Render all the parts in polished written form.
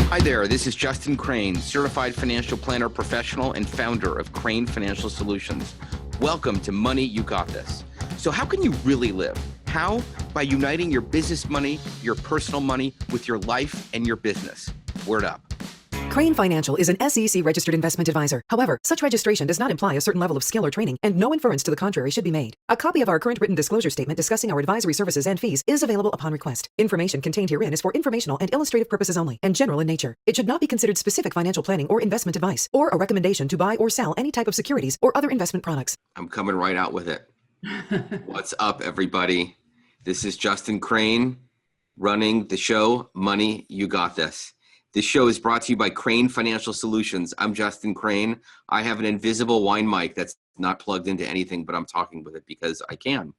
Hi there, this is Justin Krane, Certified Financial Planner Professional and founder of Krane Financial Solutions. Welcome to Money You Got This. So how can you really live? How? By uniting your business money, your personal money with your life and your business. Word up. Krane Financial is an SEC-registered investment advisor. However, such registration does not imply a certain level of skill or training, and no inference to the contrary should be made. A copy of our current written disclosure statement discussing our advisory services and fees is available upon request. Information contained herein is for informational and illustrative purposes only, and general in nature. It should not be considered specific financial planning or investment advice, or a recommendation to buy or sell any type of securities or other investment products. I'm coming right out with it. What's up, everybody? This is Justin Krane running the show, Money You Got This. This show is brought to you by Krane Financial Solutions. I'm Justin Krane. I have an invisible wine mic that's not plugged into anything, but I'm talking with it because I can.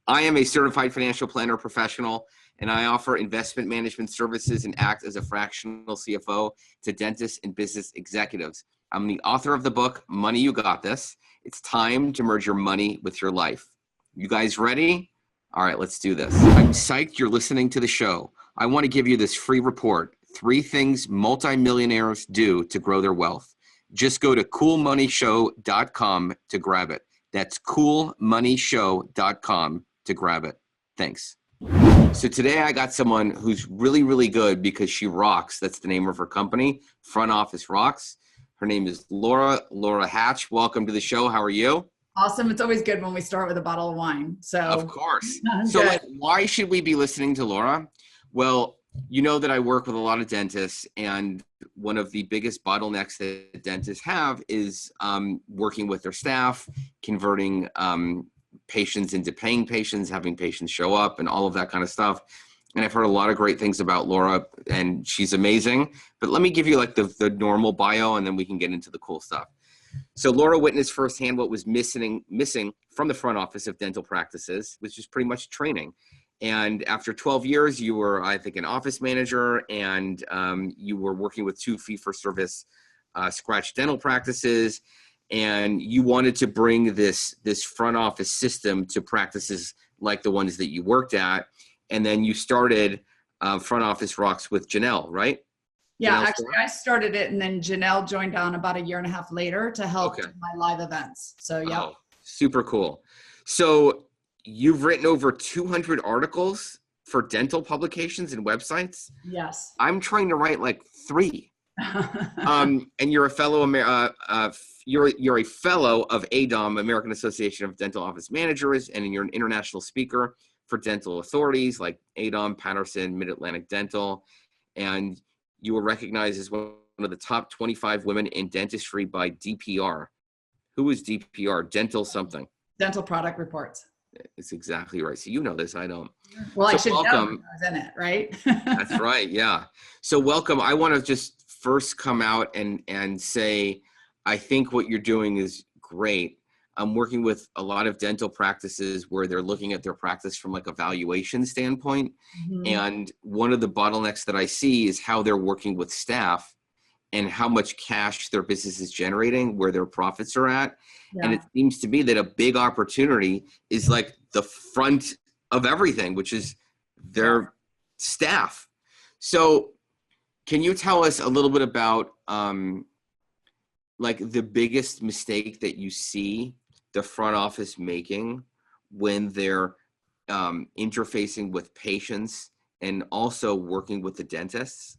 I am a certified financial planner professional, and I offer investment management services and act as a fractional CFO to dentists and business executives. I'm the author of the book, Money You Got This. It's time to merge your money with your life. You guys ready? All right, let's do this. I'm psyched you're listening to the show. I want to give you this free report. 3 things multimillionaires do to grow their wealth. Just go to coolmoneyshow.com to grab it. That's coolmoneyshow.com to grab it. Thanks. So today I got someone who's really, really good because she rocks. That's the name of her company, Front Office Rocks. Her name is Laura Hatch. Welcome to the show. How are you? Awesome. It's always good when we start with a bottle of wine. So of course. So why should we be listening to Laura? Well, you know that I work with a lot of dentists, and one of the biggest bottlenecks that dentists have is working with their staff, converting patients into paying patients, having patients show up, and all of that kind of stuff. And I've heard a lot of great things about Laura, and she's amazing. But let me give you like the normal bio, and then we can get into the cool stuff. So Laura witnessed firsthand what was missing from the front office of dental practices, which is pretty much training. And after 12 years, you were, I think, an office manager, and you were working with 2 fee-for-service scratch dental practices, and you wanted to bring this front office system to practices like the ones that you worked at. And then you started Front Office Rocks with Janelle, right? Yeah, Janelle actually, I started it, and then Janelle joined on about 1.5 years later to help do my live events. So, yeah. Oh, super cool. So you've written over 200 articles for dental publications and websites. Yes. I'm trying to write like 3. And you're a fellow you're a fellow of ADOM, American Association of Dental Office Managers, and you're an international speaker for dental authorities like ADOM, Patterson, Mid-Atlantic Dental, and you were recognized as one of the top 25 women in dentistry by DPR. Who is DPR? Dental something. Dental Product Reports. It's exactly right. So you know this, I don't. Well, so I should welcome. know I was in it, right? That's right, yeah. So welcome. I want to just first come out and say, I think what you're doing is great. I'm working with a lot of dental practices where they're looking at their practice from like a valuation standpoint. Mm-hmm. And one of the bottlenecks that I see is how they're working with staff and how much cash their business is generating, where their profits are at. Yeah. And it seems to me that a big opportunity is like the front of everything, which is their staff. So can you tell us a little bit about like the biggest mistake that you see the front office making when they're interfacing with patients and also working with the dentists?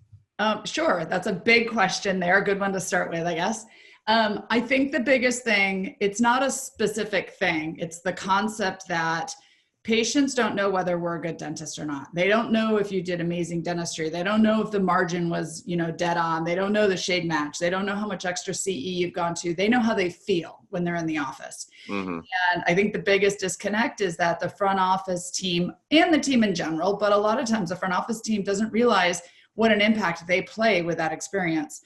Sure. That's a big question there. A good one to start with, I guess. I think the biggest thing, it's not a specific thing. It's the concept that patients don't know whether we're a good dentist or not. They don't know if you did amazing dentistry. They don't know if the margin was, dead on. They don't know the shade match. They don't know how much extra CE you've gone to. They know how they feel when they're in the office. Mm-hmm. And I think the biggest disconnect is that the front office team and the team in general, but a lot of times the front office team doesn't realize what an impact they play with that experience,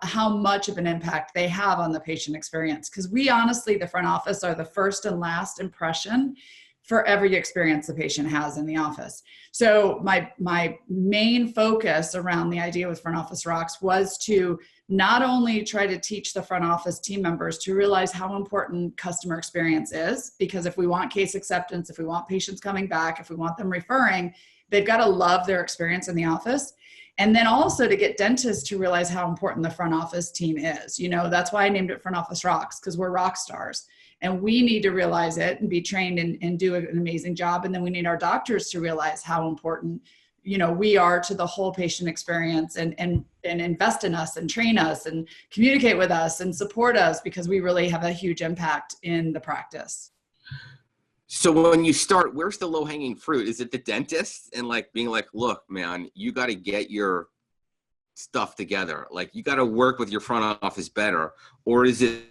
how much of an impact they have on the patient experience. Because we honestly, the front office, are the first and last impression for every experience the patient has in the office. So my main focus around the idea with Front Office Rocks was to not only try to teach the front office team members to realize how important customer experience is, because if we want case acceptance, if we want patients coming back, if we want them referring, they've got to love their experience in the office. And then also to get dentists to realize how important the front office team is. That's why I named it Front Office Rocks, because we're rock stars. And we need to realize it and be trained and do an amazing job. And then we need our doctors to realize how important, we are to the whole patient experience, and invest in us and train us and communicate with us and support us, because we really have a huge impact in the practice. So when you start, where's the low hanging fruit? Is it the dentist and being like, look, man, you got to get your stuff together. You got to work with your front office better. Or is it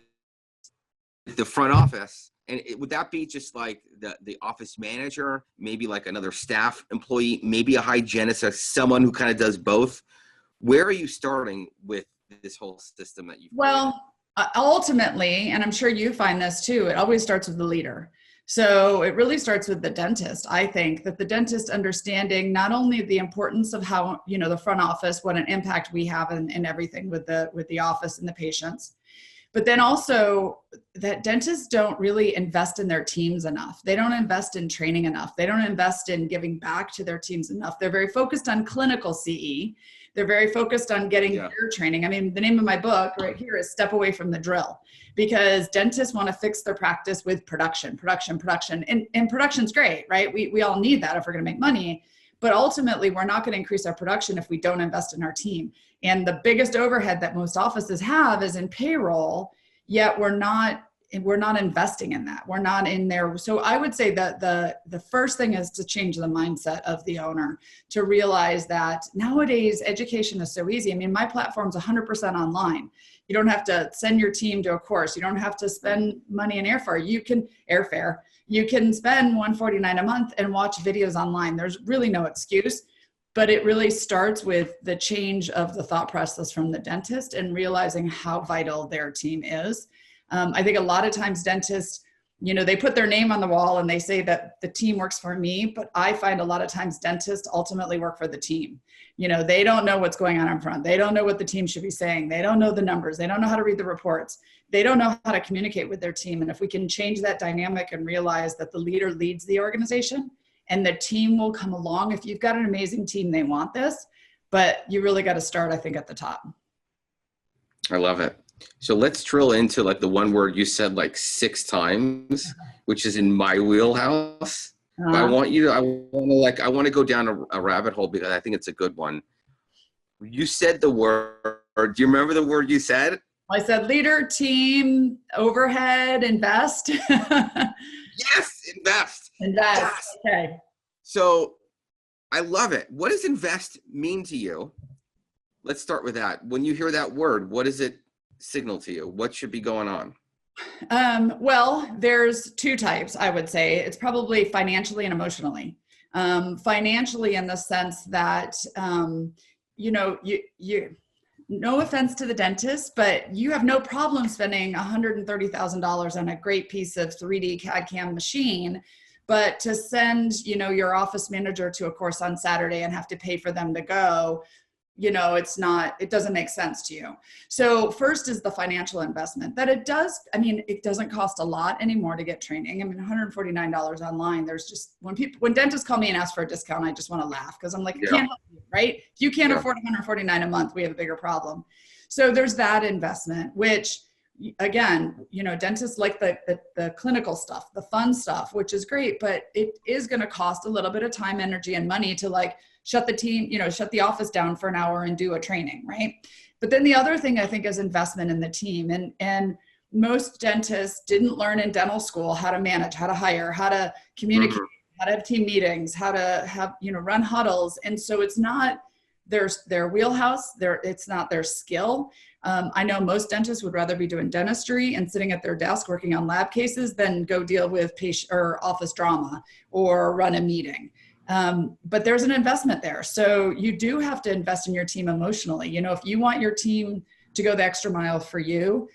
the front office? And would that be just the office manager, maybe another staff employee, maybe a hygienist, or someone who kind of does both? Where are you starting with this whole system that you've created? Ultimately, and I'm sure you find this too, it always starts with the leader. So it really starts with the dentist. I think that the dentist understanding not only the importance of how, the front office, what an impact we have in everything with the office and the patients, but then also that dentists don't really invest in their teams enough. They don't invest in training enough. They don't invest in giving back to their teams enough. They're very focused on clinical CE. They're very focused on getting their training. I mean, the name of my book right here is Step Away from the Drill, because dentists want to fix their practice with production. And production's great, right? We all need that if we're going to make money. But ultimately, we're not going to increase our production if we don't invest in our team. And the biggest overhead that most offices have is in payroll, yet we're not investing in that. We're not in there. So I would say that the first thing is to change the mindset of the owner, to realize that nowadays education is so easy. I mean, my platform's 100% online. You don't have to send your team to a course. You don't have to spend money in airfare. You can spend $149 a month and watch videos online. There's really no excuse. But it really starts with the change of the thought process from the dentist and realizing how vital their team is. I think a lot of times dentists, they put their name on the wall and they say that the team works for me, but I find a lot of times dentists ultimately work for the team. They don't know what's going on in front. They don't know what the team should be saying. They don't know the numbers. They don't know how to read the reports. They don't know how to communicate with their team. And if we can change that dynamic and realize that the leader leads the organization and the team will come along. If you've got an amazing team, they want this, but you really got to start, I think, at the top. I love it. So let's drill into the one word you said 6 times, which is in my wheelhouse. But I want to go down a rabbit hole because I think it's a good one. You said the word, do you remember the word you said? I said leader, team, overhead, invest. Yes, invest. Invest. Yes. Okay. So I love it. What does invest mean to you? Let's start with that. When you hear that word, what does it signal to you? What should be going on? Well, there's 2 types, I would say. It's probably financially and emotionally. Financially in the sense that, you no offense to the dentist, but you have no problem spending $130,000 on a great piece of 3D CAD/CAM machine, but to send, your office manager to a course on Saturday and have to pay for them to go, it doesn't make sense to you. So first is the financial investment that it doesn't cost a lot anymore to get training. I mean, $149 online. There's just, when dentists call me and ask for a discount, I just want to laugh because I'm like, I can't help you, right? If you can't afford $149 a month, we have a bigger problem. So there's that investment, which again, dentists like the clinical stuff, the fun stuff, which is great, but it is going to cost a little bit of time, energy, and money to shut the office down for an hour and do a training, right? But then the other thing I think is investment in the team. And most dentists didn't learn in dental school how to manage, how to hire, how to communicate, how to have team meetings, how to have, run huddles. And so it's not their wheelhouse, it's not their skill. I know most dentists would rather be doing dentistry and sitting at their desk working on lab cases than go deal with patient or office drama or run a meeting. But there's an investment there. So you do have to invest in your team emotionally. If you want your team to go the extra mile for you,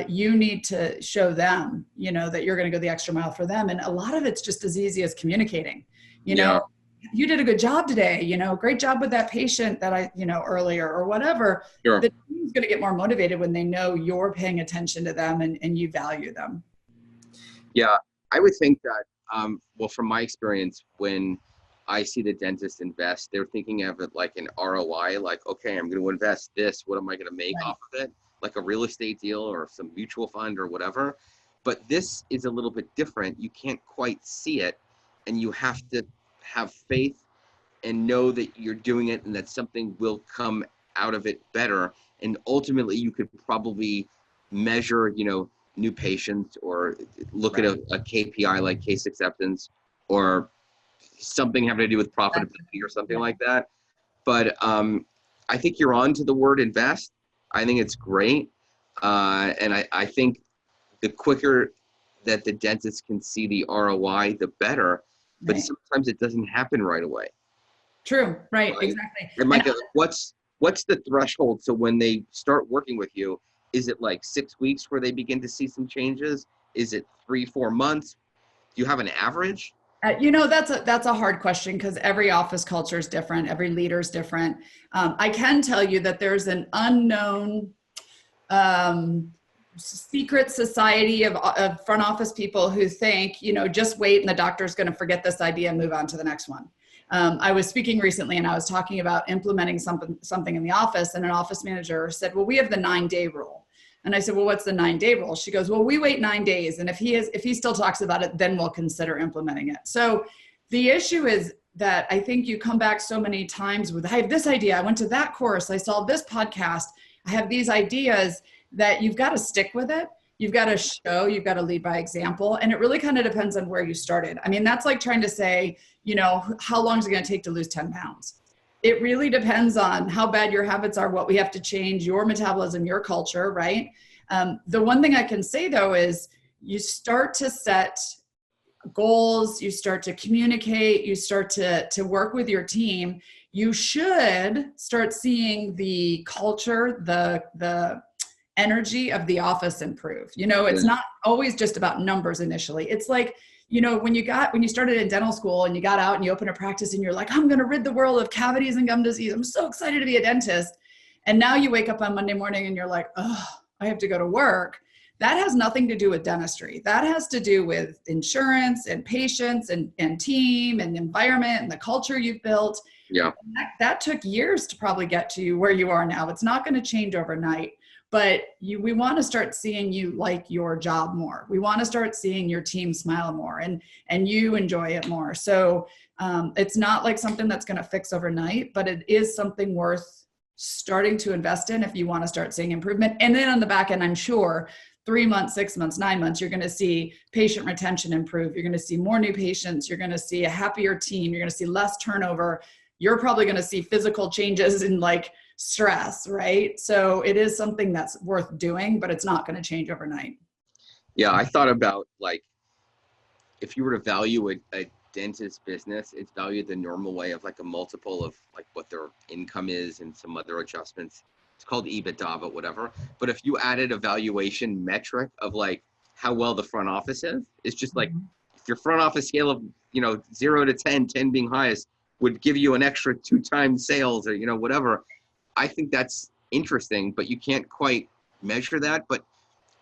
you need to show them, that you're going to go the extra mile for them. And a lot of it's just as easy as communicating, you did a good job today, great job with that patient that earlier or whatever. Sure. The team's going to get more motivated when they know you're paying attention to them and you value them. Yeah, I would think that, well, from my experience, when I see the dentist invest, they're thinking of it like an ROI, like, okay, I'm going to invest this. What am I going to make off of it? Like a real estate deal or some mutual fund or whatever. But this is a little bit different. You can't quite see it, and you have to have faith and know that you're doing it and that something will come out of it better. And ultimately, you could probably measure, new patients, or look at a KPI like case acceptance, or something having to do with profitability or something like that. But I think you're on to the word invest. I think it's great. And I think the quicker that the dentist can see the ROI, the better. But sometimes it doesn't happen right away. True. Right. Exactly. And like, what's the threshold? So when they start working with you, is it like 6 weeks where they begin to see some changes? Is it 3-4 months? Do you have an average? That's a hard question because every office culture is different. Every leader is different. I can tell you that there's an unknown secret society of front office people who think, just wait and the doctor's going to forget this idea and move on to the next one. I was speaking recently and I was talking about implementing something in the office, and an office manager said, well, we have the 9-day rule. And I said, well, what's the 9-day rule? She goes, well, we wait 9 days. And if he still talks about it, then we'll consider implementing it. So the issue is that I think you come back so many times with, I have this idea. I went to that course. I saw this podcast. I have these ideas, that you've got to stick with it. You've got to show, you've got to lead by example. And it really kind of depends on where you started. I mean, that's like trying to say, how long is it going to take to lose 10 pounds? It really depends on how bad your habits are, what we have to change, your metabolism, your culture, right? The one thing I can say though is you start to set goals, you start to communicate, you start to work with your team. You should start seeing the culture, the energy of the office improve. It's not always just about numbers initially. It's like, when you started in dental school and you got out and you open a practice and you're like, I'm going to rid the world of cavities and gum disease. I'm so excited to be a dentist. And now you wake up on Monday morning and you're like, oh, I have to go to work. That has nothing to do with dentistry. That has to do with insurance and patients and team and environment and the culture you've built. Yeah. That took years to probably get to where you are now. It's not going to change overnight. But we want to start seeing you like your job more. We want to start seeing your team smile more and you enjoy it more. So it's not like something that's going to fix overnight, but it is something worth starting to invest in if you want to start seeing improvement. And then on the back end, I'm sure 3 months, 6 months, 9 months, you're going to see patient retention improve. You're going to see more new patients. You're going to see a happier team. You're going to see less turnover. You're probably going to see physical changes in like stress, right? So it is something that's worth doing, but it's not going to change overnight. Yeah, I thought about like, if you were to value a dentist business, it's valued the normal way of like a multiple of like what their income is and some other adjustments. It's called EBITDA, but whatever. But if you added a valuation metric of like how well the front office is, it's just like if your front office scale of 0 to 10, 10 being highest, would give you an extra 2 times sales or whatever. I think that's interesting, but you can't quite measure that. But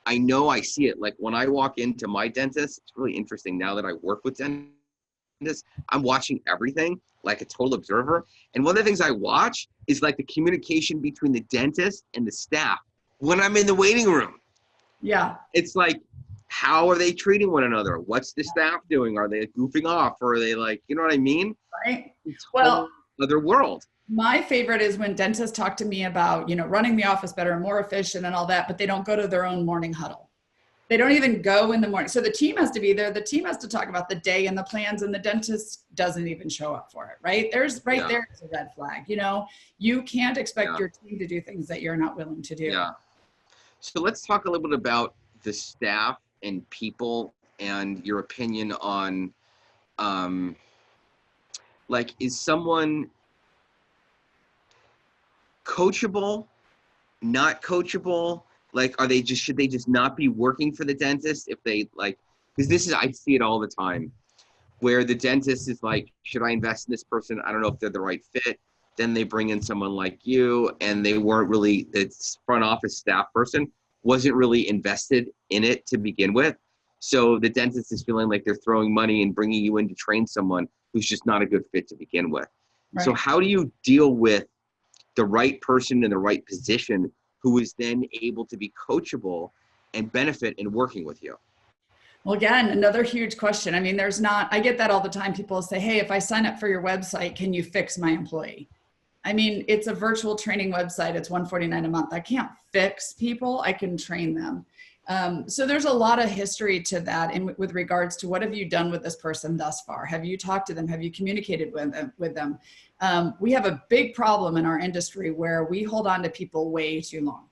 I know I see it. Like when I walk into my dentist, it's really interesting now that I work with dentists, I'm watching everything like a total observer. And one of the things I watch is like the communication between the dentist and the staff when I'm in the waiting room. Yeah. It's like, how are they treating one another? What's the staff doing? Are they goofing off? Or are they like, you know what I mean? Right. It's well, another world. My favorite is when dentists talk to me about, running the office better and more efficient and all that, but they don't go to their own morning huddle. They don't even go in the morning. So the team has to be there. The team has to talk about the day and the plans, and the dentist doesn't even show up for it, right? There's there is a red flag. You can't expect your team to do things that you're not willing to do. Yeah. So let's talk a little bit about the staff and people and your opinion on, like, is someone coachable, not coachable? Like, should they just not be working for the dentist if they like, because I see it all the time where the dentist is like, should I invest in this person? I don't know if they're the right fit. Then they bring in someone like you and they weren't really, the front office staff person wasn't really invested in it to begin with. So the dentist is feeling like they're throwing money and bringing you in to train someone who's just not a good fit to begin with. Right. So how do you deal with the right person in the right position who is then able to be coachable and benefit in working with you? Well, again, another huge question. I mean, I get that all the time. People say, hey, if I sign up for your website, can you fix my employee? I mean, it's a virtual training website. It's $149 a month. I can't fix people. I can train them. So there's a lot of history to that with regards to what have you done with this person thus far? Have you talked to them? Have you communicated with them? We have a big problem in our industry where we hold on to people way too long.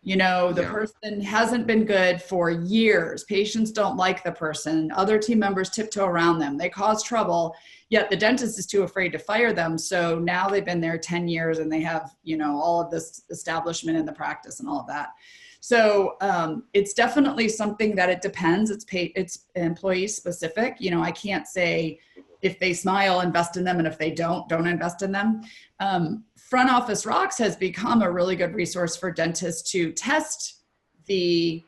You know, the person hasn't been good for years. Patients don't like the person. Other team members tiptoe around them. They cause trouble, yet the dentist is too afraid to fire them. So now they've been there 10 years and they have, you know, all of this establishment in the practice and all of that. So it's definitely something that it depends. It's employee specific. You know, I can't say if they smile, invest in them, and if they don't invest in them. Front Office Rocks has become a really good resource for dentists to test the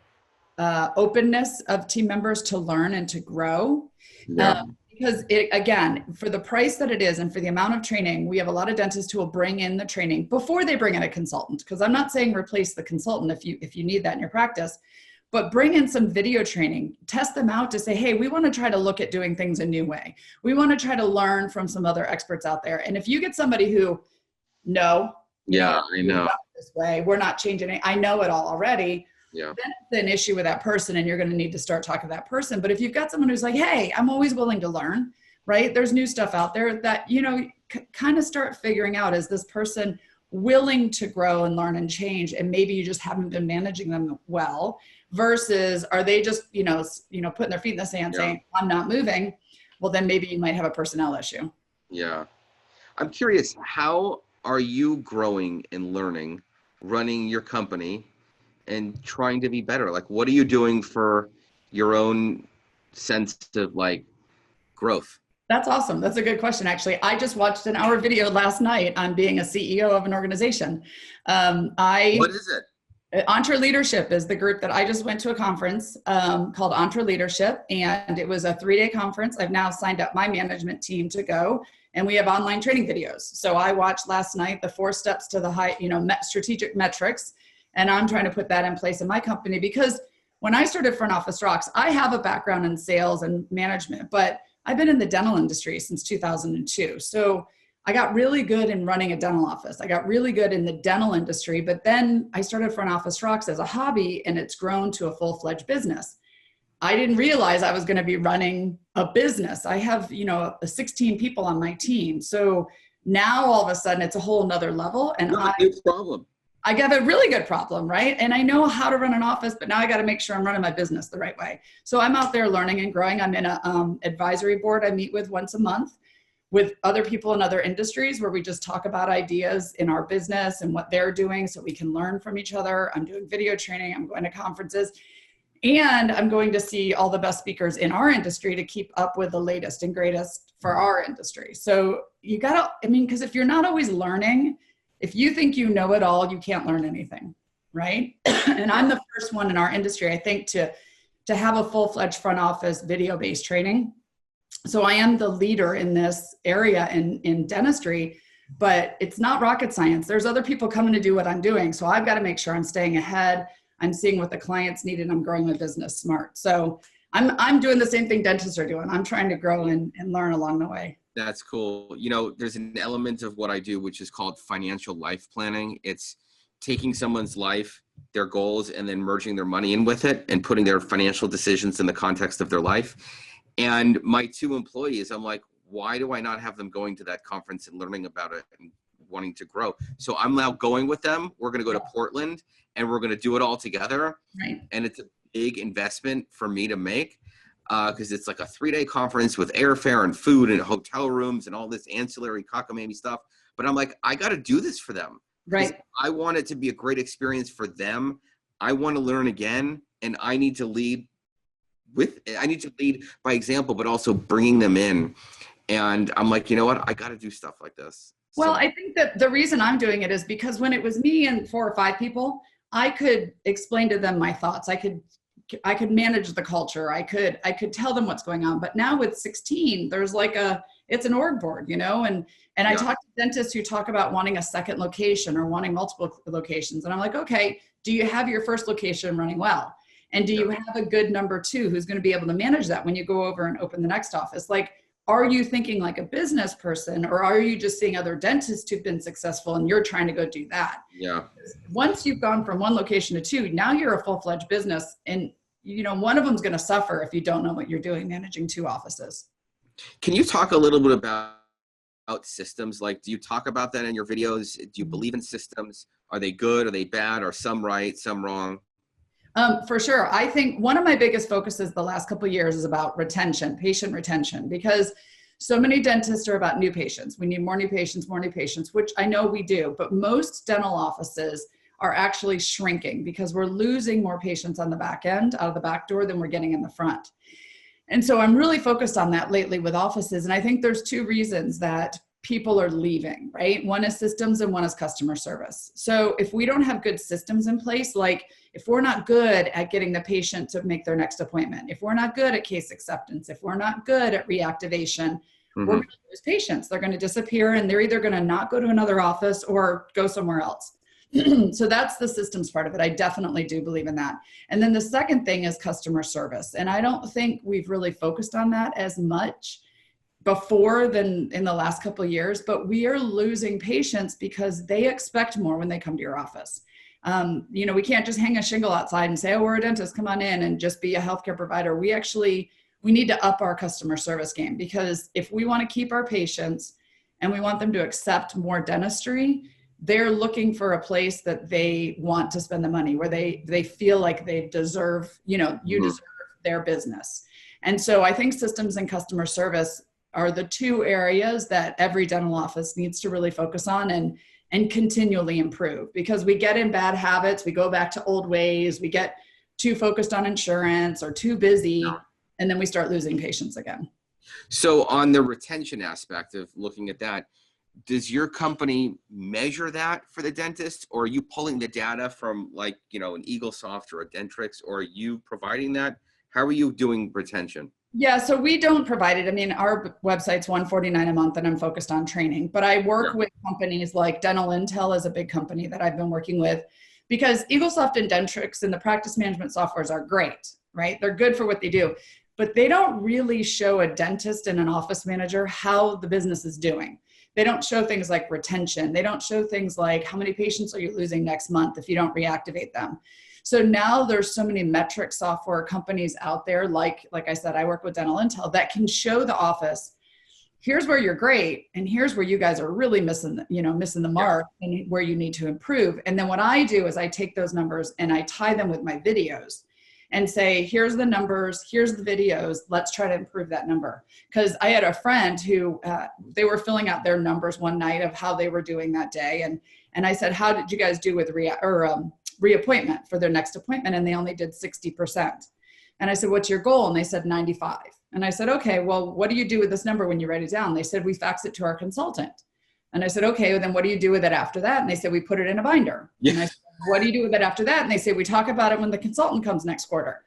openness of team members to learn and to grow. Because again, for the price that it is and for the amount of training, we have a lot of dentists who will bring in the training before they bring in a consultant. Because I'm not saying replace the consultant if you need that in your practice, but bring in some video training, test them out to say, hey, we want to try to look at doing things a new way. We want to try to learn from some other experts out there. And if you get somebody who, no, I know this way, we're not changing it, I know it all already. Yeah. Then it's an issue with that person and you're going to need to start talking to that person. But if you've got someone who's like, hey, I'm always willing to learn, right? There's new stuff out there that, you know, kind of start figuring out, is this person willing to grow and learn and change? And maybe you just haven't been managing them well, versus are they just, you know, putting their feet in the sand saying, I'm not moving. Well, then maybe you might have a personnel issue. Yeah. I'm curious, how are you growing and learning, running your company and trying to be better? Like, what are you doing for your own sense of like growth? That's awesome. That's a good question. Actually, I just watched an hour video last night on being a CEO of an organization. What is it? Entre Leadership is the group that I just went to a conference called Entre Leadership, and it was a 3-day conference. I've now signed up my management team to go, and we have online training videos. So I watched last night the 4 steps to the high, strategic metrics, and I'm trying to put that in place in my company, because when I started Front Office Rocks, I have a background in sales and management, but I've been in the dental industry since 2002. So I got really good in running a dental office. I got really good in the dental industry, but then I started Front Office Rocks as a hobby, and it's grown to a full-fledged business. I didn't realize I was going to be running a business. I have, 16 people on my team. So now all of a sudden it's a whole nother level, and I got a really good problem, right? And I know how to run an office, but now I got to make sure I'm running my business the right way. So I'm out there learning and growing. I'm in a advisory board I meet with once a month with other people in other industries, where we just talk about ideas in our business and what they're doing so we can learn from each other. I'm doing video training. I'm going to conferences, and I'm going to see all the best speakers in our industry to keep up with the latest and greatest for our industry. So you got to, because if you're not always learning, if you think you know it all, you can't learn anything, right? And I'm the first one in our industry, I think, to have a full-fledged front office video-based training. So I am the leader in this area in dentistry, but it's not rocket science. There's other people coming to do what I'm doing. So I've got to make sure I'm staying ahead. I'm seeing what the clients need, and I'm growing my business smart. So I'm doing the same thing dentists are doing. I'm trying to grow and learn along the way. That's cool. There's an element of what I do, which is called financial life planning. It's taking someone's life, their goals, and then merging their money in with it and putting their financial decisions in the context of their life. And my 2 employees, I'm like, why do I not have them going to that conference and learning about it and wanting to grow? So I'm now going with them. We're going to go to Portland, and we're going to do it all together. Right. And it's a big investment for me to make, because it's like a 3-day conference with airfare and food and hotel rooms and all this ancillary cockamamie stuff. But I'm like, I got to do this for them. Right. I want it to be a great experience for them. I want to learn again, and I need to lead by example, but also bringing them in. And I'm like, you know what? I got to do stuff like this. Well, I think that the reason I'm doing it is because when it was me and 4 or 5 people, I could explain to them my thoughts. I could I could manage the culture. I could tell them what's going on. But now with 16, there's like it's an org board, you know, and I talk to dentists who talk about wanting a second location or wanting multiple locations. And I'm like, okay, do you have your first location running well? And do you have a good number two who's going to be able to manage that when you go over and open the next office? Like, are you thinking like a business person, or are you just seeing other dentists who've been successful and you're trying to go do that? Yeah. Once you've gone from one location to two, now you're a full-fledged business, and you know, one of them's going to suffer if you don't know what you're doing managing two offices. Can you talk a little bit about systems? Like, do you talk about that in your videos? Do you believe in systems? Are they good? Are they bad? Are some right, some wrong? For sure. I think one of my biggest focuses the last couple of years is about retention, patient retention, because so many dentists are about new patients. We need more new patients, which I know we do, but most dental offices are actually shrinking because we're losing more patients on the back end, out of the back door, than we're getting in the front. And so I'm really focused on that lately with offices. And I think there's two reasons that people are leaving, right? One is systems and one is customer service. So if we don't have good systems in place, like if we're not good at getting the patient to make their next appointment, if we're not good at case acceptance, if we're not good at reactivation, we're going to lose patients. They're going to disappear, and they're either going to not go to another office or go somewhere else. So that's the systems part of it. I definitely do believe in that. And then the second thing is customer service. And I don't think we've really focused on that as much before than in the last couple of years, but we are losing patients because they expect more when they come to your office. You know, we can't just hang a shingle outside and say, oh, we're a dentist, come on in, and just be a healthcare provider. We need to up our customer service game, because if we want to keep our patients and we want them to accept more dentistry, they're looking for a place that they want to spend the money, where they feel like they deserve, you know, you deserve their business. And so I think systems and customer service are the two areas that every dental office needs to really focus on and continually improve, because we get in bad habits. We go back to old ways. We get too focused on insurance or too busy, and then we start losing patients again. So on the retention aspect of looking at that, does your company measure that for the dentist, or are you pulling the data from, like, you know, an EagleSoft or a Dentrix, or are you providing that? How are you doing retention? Yeah, so we don't provide it. I mean, our website's $149 a month, and I'm focused on training, but I work with companies like Dental Intel is a big company that I've been working with, because EagleSoft and Dentrix and the practice management softwares are great, right? They're good for what they do, but they don't really show a dentist and an office manager how the business is doing. They don't show things like retention. They don't show things like how many patients are you losing next month if you don't reactivate them. So now there's so many metric software companies out there, like I said, I work with Dental Intel, that can show the office, here's where you're great, and here's where you guys are really missing the mark, and where you need to improve. And then what I do is I take those numbers and I tie them with my videos and say, here's the numbers, here's the videos, let's try to improve that number. Because I had a friend who, they were filling out their numbers one night of how they were doing that day. And I said, how did you guys do with reappointment for their next appointment? And they only did 60%. And I said, what's your goal? And they said 95. And I said, okay, well, what do you do with this number when you write it down? They said, we fax it to our consultant. And I said, okay, well, then what do you do with it after that? And they said, we put it in a binder. Yeah. And I said, what do you do with it after that? And they say, we talk about it when the consultant comes next quarter.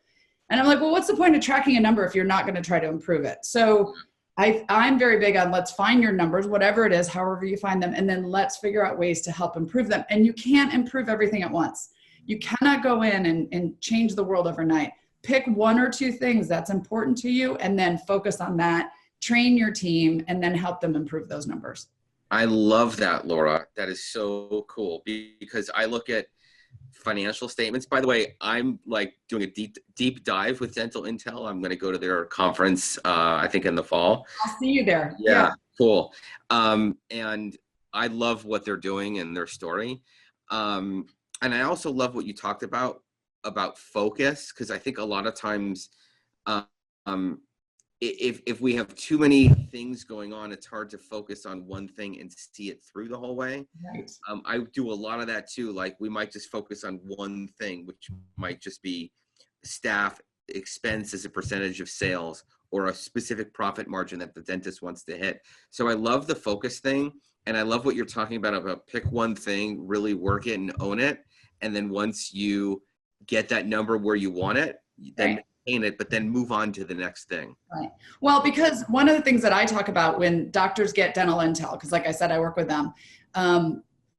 And I'm like, well, what's the point of tracking a number if you're not going to try to improve it? So I'm very big on, let's find your numbers, whatever it is, however you find them, and then let's figure out ways to help improve them. And you can't improve everything at once. You cannot go in and change the world overnight. Pick one or two things that's important to you and then focus on that, train your team, and then help them improve those numbers. I love that, Laura. That is so cool, because I look at financial statements. By the way, I'm like doing a deep dive with Dental Intel. I'm going to go to their conference, I think in the fall. I'll see you there. Yeah. Cool. And I love what they're doing and their story. And I also love what you talked about focus, because I think a lot of times, if we have too many things going on, it's hard to focus on one thing and see it through the whole way. Right. I do a lot of that too. Like, we might just focus on one thing, which might just be staff expense as a percentage of sales, or a specific profit margin that the dentist wants to hit. So I love the focus thing. And I love what you're talking about pick one thing, really work it and own it. And then once you get that number where you want it, then Right. maintain it, but then move on to the next thing. Right. Well, because one of the things that I talk about when doctors get dental intel, because like I said, I work with them.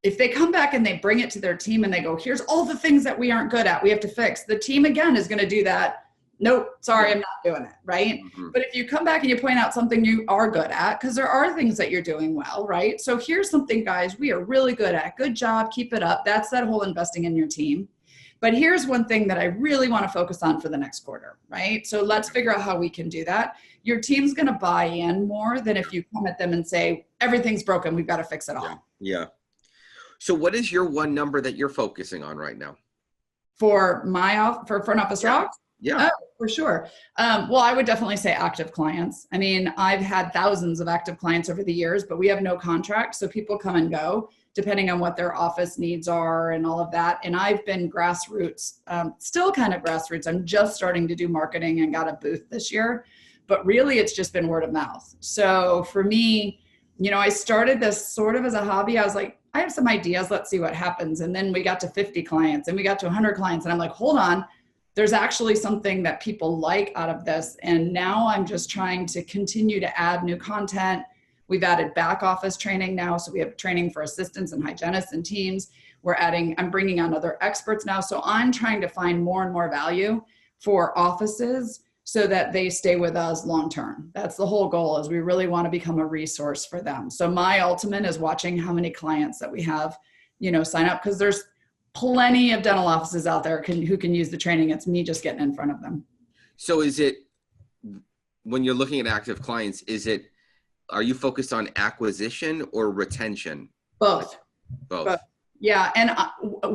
If they come back and they bring it to their team and they go, here's all the things that we aren't good at, we have to fix. The team again is going to do that. Nope, sorry, I'm not doing it. Right. Mm-hmm. But if you come back and you point out something you are good at, because there are things that you're doing well, right? So here's something, guys, we are really good at. Good job. Keep it up. That's that whole investing in your team. But here's one thing that I really want to focus on for the next quarter, right? So let's figure out how we can do that. Your team's going to buy in more than if you come at them and say, everything's broken, we've got to fix it all. Yeah. So what is your one number that you're focusing on right now? For for front office rocks? Yeah. Oh, for sure. Well, I would definitely say active clients. I mean, I've had thousands of active clients over the years, but we have no contract. So people come and go depending on what their office needs are and all of that. And I've been grassroots, still kind of grassroots. I'm just starting to do marketing and got a booth this year, but really it's just been word of mouth. So for me, I started this sort of as a hobby. I was like, I have some ideas, let's see what happens. And then we got to 50 clients and we got to 100 clients. And I'm like, hold on, there's actually something that people like out of this. And now I'm just trying to continue to add new content. We've added back office training now. So we have training for assistants and hygienists and teams. I'm bringing on other experts now. So I'm trying to find more and more value for offices so that they stay with us long-term. That's the whole goal, is we really want to become a resource for them. So my ultimate is watching how many clients that we have, sign up, because there's plenty of dental offices out there who can use the training. It's me just getting in front of them. So is it, when you're looking at active clients, are you focused on acquisition or retention? Both. Both. Yeah. And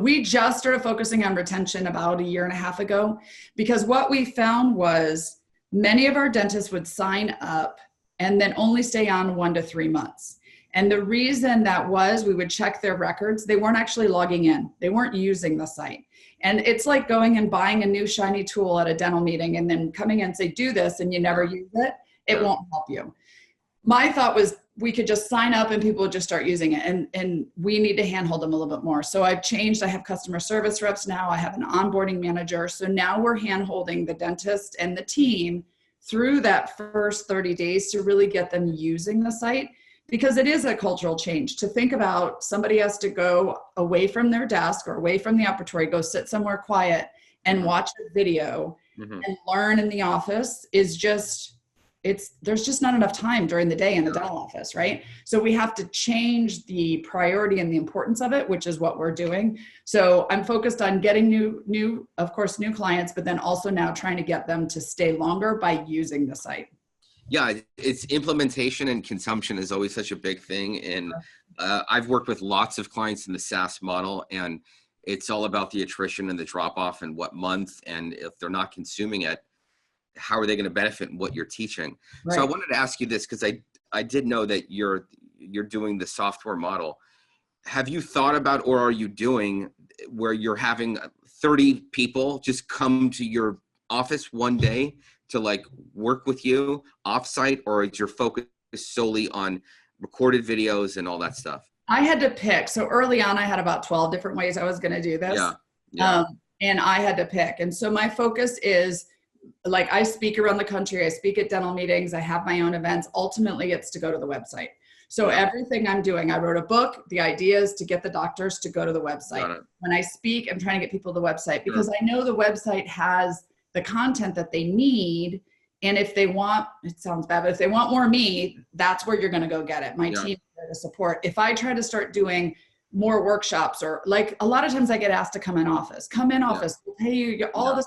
we just started focusing on retention about 1.5 years ago, because what we found was many of our dentists would sign up and then only stay on 1 to 3 months. And the reason that was, we would check their records. They weren't actually logging in. They weren't using the site. And it's like going and buying a new shiny tool at a dental meeting and then coming in and say, do this, and you never use it. It won't help you. My thought was we could just sign up and people would just start using it. And we need to handhold them a little bit more. So I've changed. I have customer service reps now. I have an onboarding manager. So now we're handholding the dentist and the team through that first 30 days to really get them using the site, because it is a cultural change to think about. Somebody has to go away from their desk or away from the operatory, go sit somewhere quiet and watch a video and learn in the office is just, there's just not enough time during the day in the dental office, right? So we have to change the priority and the importance of it, which is what we're doing. So I'm focused on getting new clients, but then also now trying to get them to stay longer by using the site. Yeah, it's implementation and consumption is always such a big thing. And I've worked with lots of clients in the SaaS model, and it's all about the attrition and the drop off and what month. And if they're not consuming it, how are they going to benefit in what you're teaching? Right. So I wanted to ask you this, because I did know that you're doing the software model. Have you thought about, or are you doing, where you're having 30 people just come to your office one day to like work with you offsite, or is your focus solely on recorded videos and all that stuff? I had to pick. So early on, I had about 12 different ways I was going to do this. Yeah. And I had to pick. And so my focus is, like, I speak around the country. I speak at dental meetings. I have my own events. Ultimately, it's to go to the website. So everything I'm doing, I wrote a book. The idea is to get the doctors to go to the website. When I speak, I'm trying to get people to the website, because I know the website has the content that they need. And if they want, it sounds bad, but if they want more me, that's where you're going to go get it. My team is there to support. If I try to start doing more workshops, or like a lot of times I get asked to come in office, we'll pay you all this.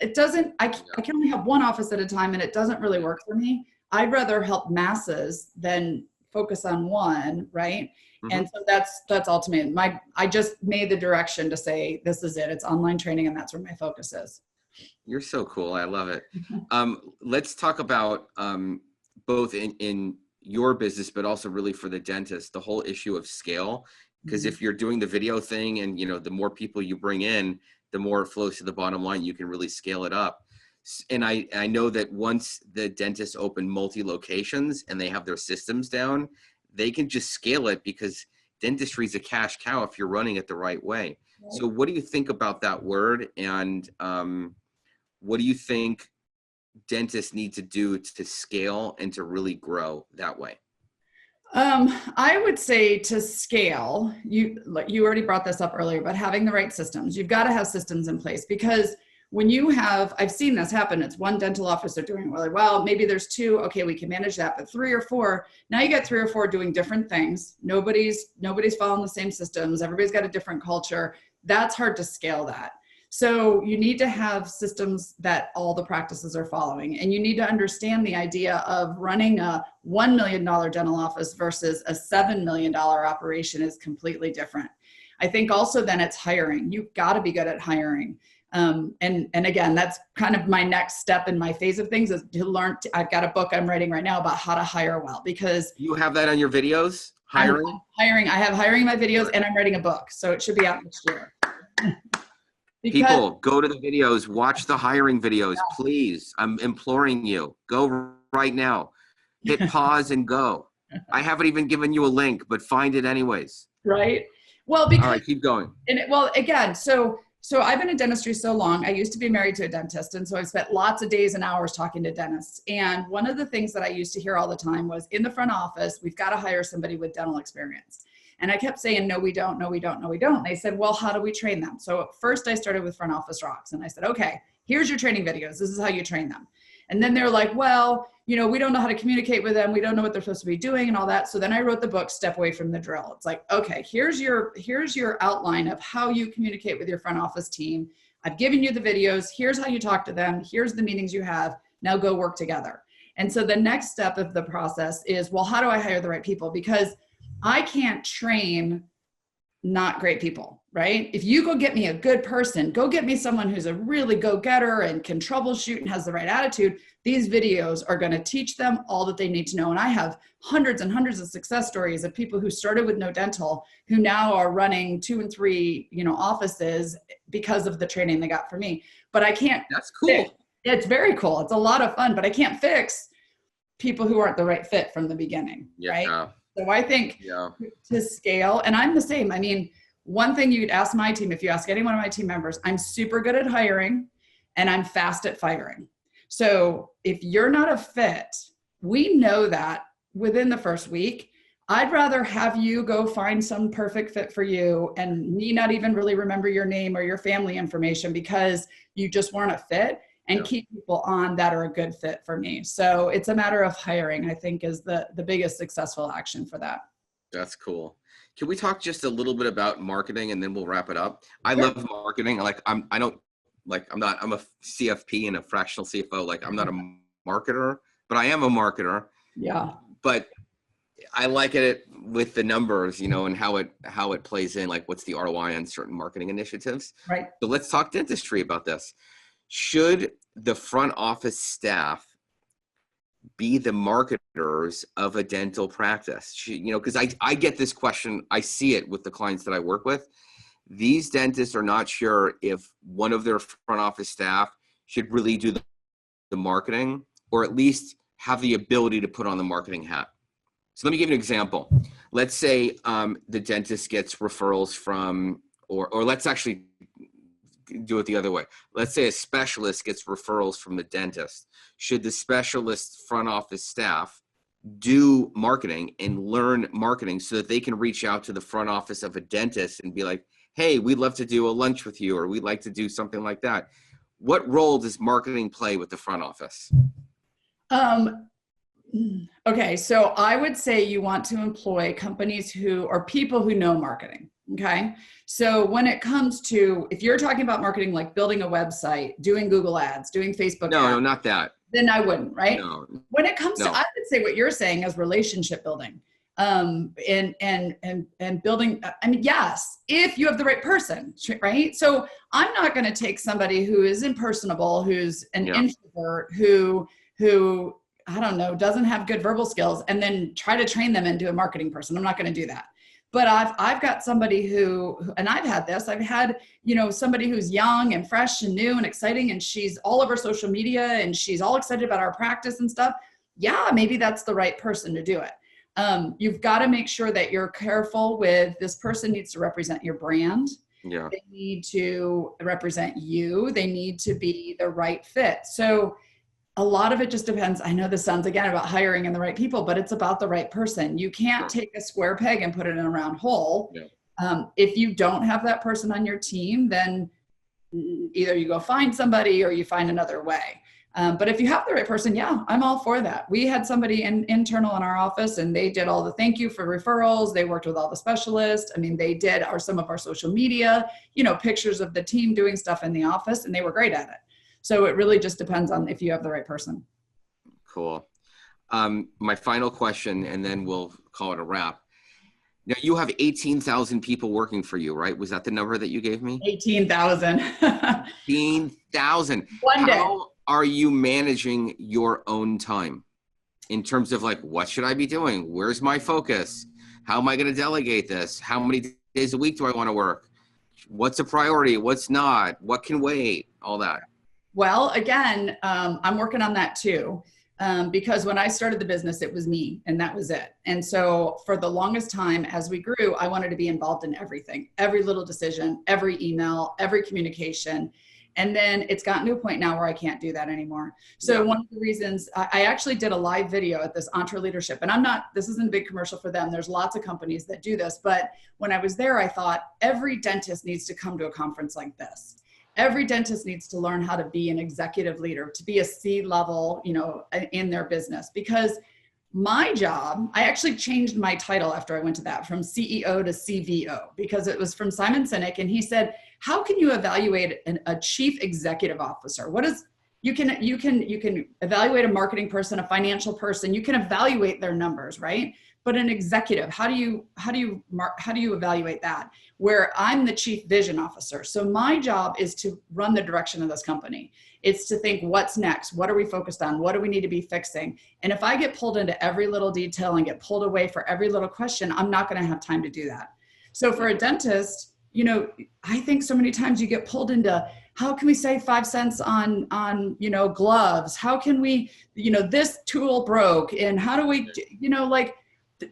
It doesn't, I can only have one office at a time, and it doesn't really work for me. I'd rather help masses than focus on one, right? And so that's ultimately I just made the direction to say, this is it. It's online training, and that's where my focus is. You're so cool. I love it. Let's talk about both in your business, but also really for the dentist, the whole issue of scale. Because if you're doing the video thing, and the more people you bring in, the more it flows to the bottom line, you can really scale it up. And I know that once the dentists open multi-locations and they have their systems down, they can just scale it, because dentistry is a cash cow if you're running it the right way. Right. So what do you think about that word? And what do you think dentists need to do to scale and to really grow that way? I would say to scale, you already brought this up earlier, but having the right systems, you've got to have systems in place, because when you have, I've seen this happen. It's one dental office they're doing really well. Maybe there's two. Okay, we can manage that, but 3 or 4, now you get 3 or 4 doing different things. Nobody's following the same systems. Everybody's got a different culture. That's hard to scale that. So you need to have systems that all the practices are following. And you need to understand the idea of running a $1 million dental office versus a $7 million operation is completely different. I think also then it's hiring. You've got to be good at hiring. And again, that's kind of my next step in my phase of things, is to learn. I've got a book I'm writing right now about how to hire well, because you have that on your videos, hiring? I have hiring in my videos, and I'm writing a book. So it should be out next year. People, go to the videos, watch the hiring videos, please. I'm imploring you. Go right now. Hit pause and go. I haven't even given you a link, but find it anyways. Right. Well, because, all right, keep going. Again, so I've been in dentistry so long. I used to be married to a dentist, and so I spent lots of days and hours talking to dentists. And one of the things that I used to hear all the time was, in the front office, we've got to hire somebody with dental experience. And I kept saying, no, we don't, no, we don't, no, we don't. And they said, well, how do we train them? So first I started with Front Office Rocks, and I said, okay, here's your training videos. This is how you train them. And then they're like, well, we don't know how to communicate with them. We don't know what they're supposed to be doing and all that. So then I wrote the book, Step Away from the Drill. It's like, okay, here's your outline of how you communicate with your front office team. I've given you the videos. Here's how you talk to them. Here's the meetings you have. Now go work together. And so the next step of the process is, well, how do I hire the right people? Because I can't train not great people, right? If you go get me a good person, go get me someone who's a really go-getter and can troubleshoot and has the right attitude, these videos are going to teach them all that they need to know. And I have hundreds and hundreds of success stories of people who started with no dental, who now are running 2 and 3, offices because of the training they got from me. But I can't. That's cool. It's very cool. It's a lot of fun, but I can't fix people who aren't the right fit from the beginning, right? So I think to scale, and I'm the same. I mean, one thing you'd ask my team, if you ask any one of my team members, I'm super good at hiring and I'm fast at firing. So if you're not a fit, we know that within the first week. I'd rather have you go find some perfect fit for you and me not even really remember your name or your family information because you just weren't a fit, and keep people on that are a good fit for me. So it's a matter of hiring, I think, is the biggest successful action for that. That's cool. Can we talk just a little bit about marketing and then we'll wrap it up? I love marketing. I'm a CFP and a fractional CFO. I'm not a marketer, but I am a marketer. Yeah. But I like it with the numbers, and how it plays in, like what's the ROI on certain marketing initiatives. Right. So let's talk dentistry about this. Should the front office staff be the marketers of a dental practice? Because I get this question. I see it with the clients that I work with. These dentists are not sure if one of their front office staff should really do the marketing, or at least have the ability to put on the marketing hat. So let me give you an example. Let's say the dentist gets referrals from, or let's actually do it the other way. Let's say a specialist gets referrals from the dentist. Should the specialist front office staff do marketing and learn marketing so that they can reach out to the front office of a dentist and be like, hey, we'd love to do a lunch with you, or we'd like to do something like that? What role does marketing play with the front office? Okay, so I would say you want to employ companies or people who know marketing. Okay. So when it comes to, if you're talking about marketing, like building a website, doing Google ads, doing Facebook ads. No, not that. Then I wouldn't, right? No. When it comes to, I would say what you're saying is relationship building, and building, yes, if you have the right person, right? So I'm not going to take somebody who is impersonable, who's an introvert, who, I don't know, doesn't have good verbal skills, and then try to train them into a marketing person. I'm not going to do that. But I've got somebody who, and I've had this, I've had, somebody who's young and fresh and new and exciting, and she's all over social media and she's all excited about our practice and stuff. Yeah, maybe that's the right person to do it. You've got to make sure that you're careful with, this person needs to represent your brand. Yeah. They need to represent you. They need to be the right fit. So a lot of it just depends. I know this sounds again about hiring and the right people, but it's about the right person. You can't Sure. take a square peg and put it in a round hole. Yeah. If you don't have that person on your team, then either you go find somebody or you find another way. But if you have the right person, yeah, I'm all for that. We had somebody internal in our office, and they did all the thank you for referrals. They worked with all the specialists. I mean, they did some of our social media, pictures of the team doing stuff in the office, and they were great at it. So it really just depends on if you have the right person. Cool. My final question, and then we'll call it a wrap. Now, you have 18,000 people working for you, right? Was that the number that you gave me? 18,000. 18,000. One day. How are you managing your own time in terms of like, what should I be doing? Where's my focus? How am I going to delegate this? How many days a week do I want to work? What's a priority? What's not? What can wait? All that. Well, again, I'm working on that too. Because when I started the business, it was me and that was it. And so for the longest time, as we grew, I wanted to be involved in everything, every little decision, every email, every communication. And then it's gotten to a point now where I can't do that anymore. So one of the reasons I actually did a live video at this Entre Leadership, and this isn't a big commercial for them. There's lots of companies that do this. But when I was there, I thought every dentist needs to come to a conference like this. Every dentist needs to learn how to be an executive leader, to be a C-level, in their business. Because my job, I actually changed my title after I went to that from CEO to CVO, because it was from Simon Sinek. And he said, how can you evaluate a chief executive officer? You can evaluate a marketing person, a financial person, you can evaluate their numbers, right? But an executive, how do you evaluate that? Where I'm the chief vision officer. So my job is to run the direction of this company. It's to think, what's next? What are we focused on? What do we need to be fixing? And if I get pulled into every little detail and get pulled away for every little question, I'm not going to have time to do that. So for a dentist, I think so many times you get pulled into, how can we save 5 cents on gloves? How can we, this tool broke, and how do we,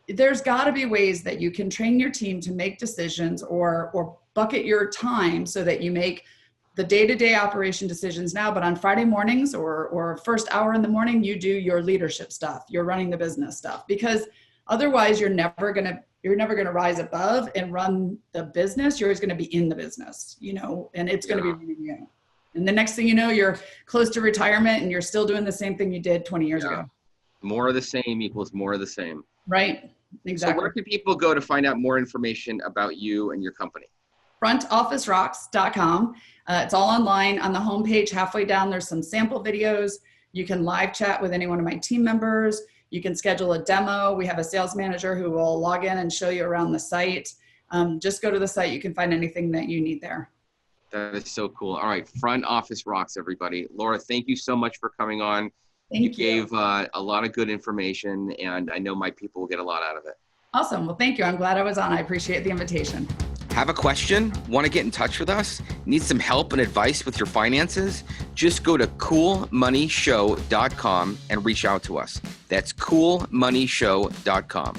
there's got to be ways that you can train your team to make decisions or bucket your time so that you make the day-to-day operation decisions now, but on Friday mornings or first hour in the morning, you do your leadership stuff, you're running the business stuff, because otherwise you're never going to rise above and run the business. You're always going to be in the business, and it's going to be running you. And the next thing you know, you're close to retirement and you're still doing the same thing you did 20 years ago. More of the same equals more of the same. Right. Exactly. So where can people go to find out more information about you and your company? Frontofficerocks.com. It's all online. On the homepage, halfway down, there's some sample videos. You can live chat with any one of my team members. You can schedule a demo. We have a sales manager who will log in and show you around the site. Just go to the site. You can find anything that you need there. That is so cool. All right. Front Office Rocks, everybody. Laura, thank you so much for coming on. Thank you. You gave a lot of good information, and I know my people will get a lot out of it. Awesome. Well, thank you. I'm glad I was on. I appreciate the invitation. Have a question? Want to get in touch with us? Need some help and advice with your finances? Just go to coolmoneyshow.com and reach out to us. That's coolmoneyshow.com.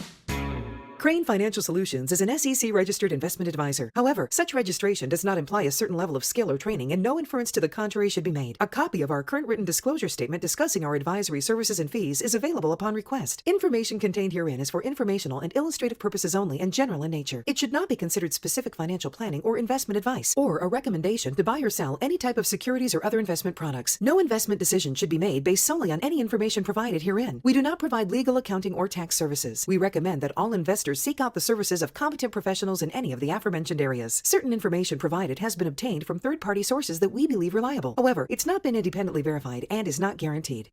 Krane Financial Solutions is an SEC-registered investment advisor. However, such registration does not imply a certain level of skill or training, and no inference to the contrary should be made. A copy of our current written disclosure statement discussing our advisory services and fees is available upon request. Information contained herein is for informational and illustrative purposes only and general in nature. It should not be considered specific financial planning or investment advice, or a recommendation to buy or sell any type of securities or other investment products. No investment decision should be made based solely on any information provided herein. We do not provide legal, accounting, or tax services. We recommend that all investors seek out the services of competent professionals in any of the aforementioned areas. Certain information provided has been obtained from third-party sources that we believe reliable. However, it's not been independently verified and is not guaranteed.